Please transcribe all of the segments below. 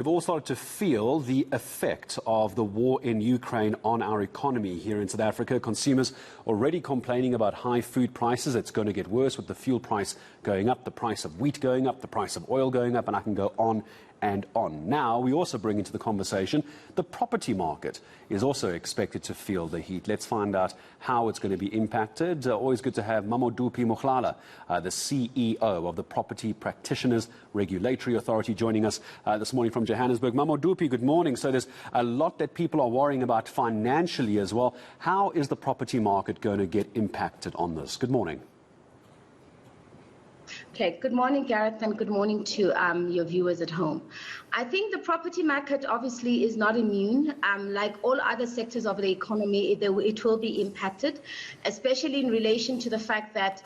We've all started to feel the effect of the war in Ukraine on our economy here in South Africa. Consumers already complaining about high food prices. It's going to get worse with the fuel price going up, the price of wheat going up, the price of oil going up, and I can go on and on. Now, we also bring into the conversation the property market is also expected to feel the heat. Let's find out how it's going to be impacted. Always good to have Mamodupi Mohlala, the CEO of the Property Practitioners Regulatory Authority, joining us this morning from Johannesburg. Mamodupi, good morning. So there's a lot that people are worrying about financially as well. How is the property market going to get impacted on this? Good morning. Okay, good morning, Gareth, and good morning to your viewers at home. I think the property market obviously is not immune. Like all other sectors of the economy, it will be impacted, especially in relation to the fact that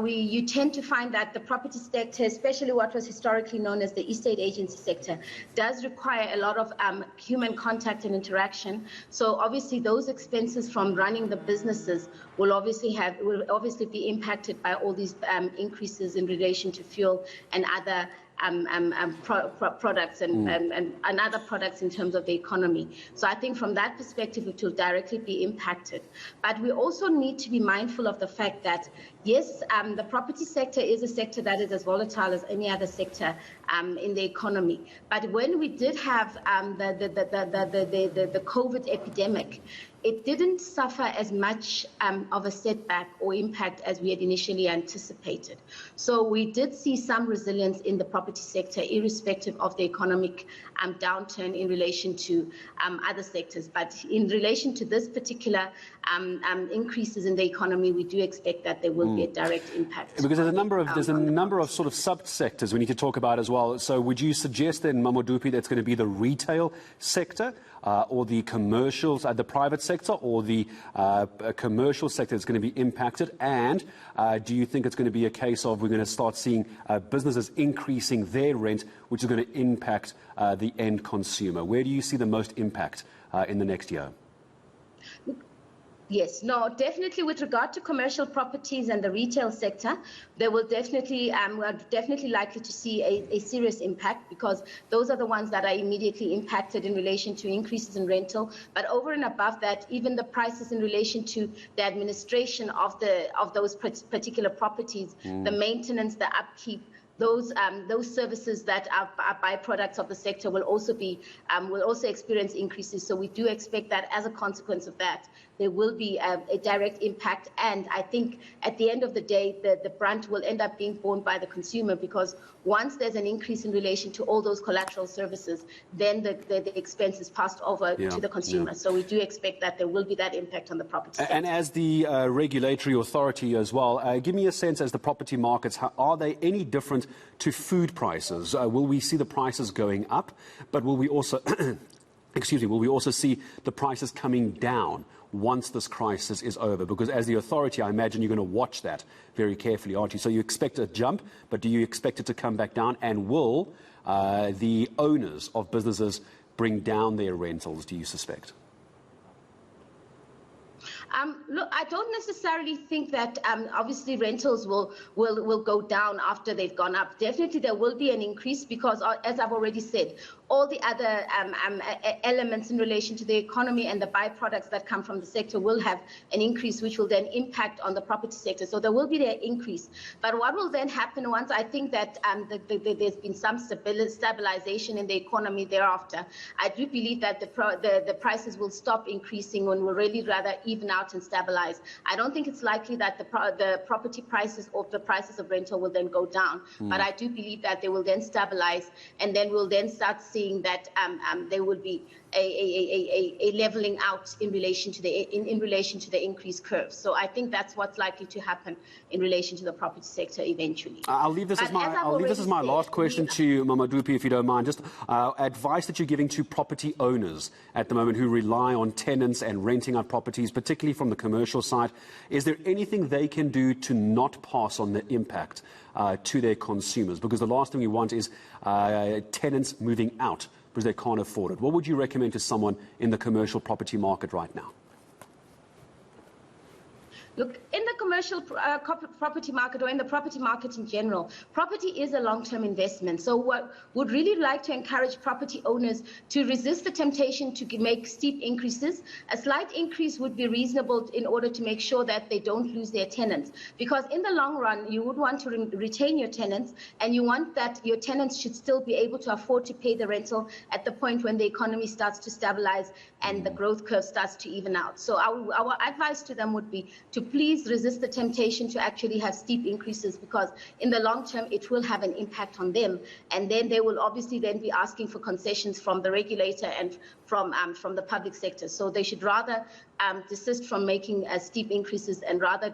you tend to find that the property sector, especially what was historically known as the estate agency sector, does require a lot of human contact and interaction. So obviously those expenses from running the businesses will obviously be impacted by all these increases in relation to fuel and other products and other products in terms of the economy. So I think from that perspective, it will directly be impacted. But we also need to be mindful of the fact that, yes, the property sector is a sector that is as volatile as any other sector in the economy. But when we did have the COVID epidemic, it didn't suffer as much of a setback or impact as we had initially anticipated. So we did see some resilience in the property sector, irrespective of the economic downturn in relation to other sectors. But in relation to this particular increases in the economy, we do expect that there will be a direct impact. Because there's a number of sort of sub-sectors we need to talk about as well. So would you suggest then, Mamodupi, that's going to be the retail sector or the commercials, the private sector, or the commercial sector that's going to be impacted? And do you think it's going to be a case of we're going to start seeing businesses increasing their rent, which is going to impact the end consumer? Where do you see the most impact in the next year? Yes, no, definitely with regard to commercial properties and the retail sector, there will definitely, we're definitely likely to see a serious impact, because those are the ones that are immediately impacted in relation to increases in rental. But over and above that, even the prices in relation to the administration of those particular properties, the maintenance, the upkeep, those services that are byproducts of the sector will also experience increases. So we do expect that as a consequence of that, there will be a direct impact. And I think at the end of the day, the brunt will end up being borne by the consumer, because once there's an increase in relation to all those collateral services, then the expense is passed over to the consumer. Yeah. So we do expect that there will be that impact on the property sector. And as the regulatory authority as well, give me a sense, as the property markets, are they any different to food prices? Will we see the prices going up, but will we also will we also see the prices coming down once this crisis is over? Because as the authority, I imagine you're going to watch that very carefully, aren't you? So you expect a jump, but do you expect it to come back down? And will the owners of businesses bring down their rentals, do you suspect? Look, I don't necessarily think that obviously rentals will go down after they've gone up. Definitely there will be an increase, because as I've already said, all the other elements in relation to the economy and the byproducts that come from the sector will have an increase, which will then impact on the property sector. So there will be an increase. But what will then happen once I think that there's been some stabilization in the economy thereafter, I do believe that the prices will stop increasing and will really rather even out and stabilize. I don't think it's likely that the property prices or the prices of rental will then go down. But I do believe that they will then stabilize, and then we'll then start seeing that there will be a leveling out in relation to the increased curve. So I think that's what's likely to happen in relation to the property sector eventually. I'll leave this as my last question to you, Mamodupi, if you don't mind. Just advice that you're giving to property owners at the moment who rely on tenants and renting out properties, particularly from the commercial side. Is there anything they can do to not pass on the impact to their consumers? Because the last thing we want is tenants moving out because they can't afford it. What would you recommend to someone in the commercial property market right now? Look, in the commercial property market, or in the property market in general, property is a long-term investment. So what would really like to encourage property owners to resist the temptation to make steep increases. A slight increase would be reasonable in order to make sure that they don't lose their tenants. Because in the long run, you would want to retain your tenants, and you want that your tenants should still be able to afford to pay the rental at the point when the economy starts to stabilize and the growth curve starts to even out. So our advice to them would be to please resist the temptation to actually have steep increases, because in the long term it will have an impact on them, and then they will obviously then be asking for concessions from the regulator and from the public sector. So they should rather desist from making steep increases and rather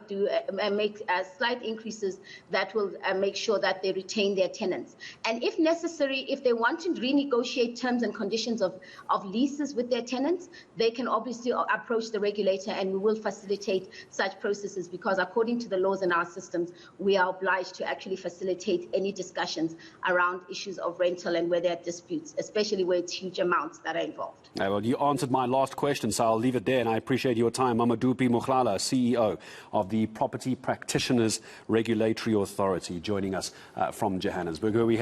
make slight increases that will make sure that they retain their tenants. And if necessary, if they want to renegotiate terms and conditions of leases with their tenants, they can obviously approach the regulator, and we will facilitate such processes, because according to the laws in our systems, we are obliged to actually facilitate any discussions around issues of rental and where there are disputes, especially where it's huge amounts that are involved. Well, you answered my last question, so I'll leave it there, and I appreciate your time. Mamodupi Mohlala, CEO of the Property Practitioners Regulatory Authority, joining us from Johannesburg, where we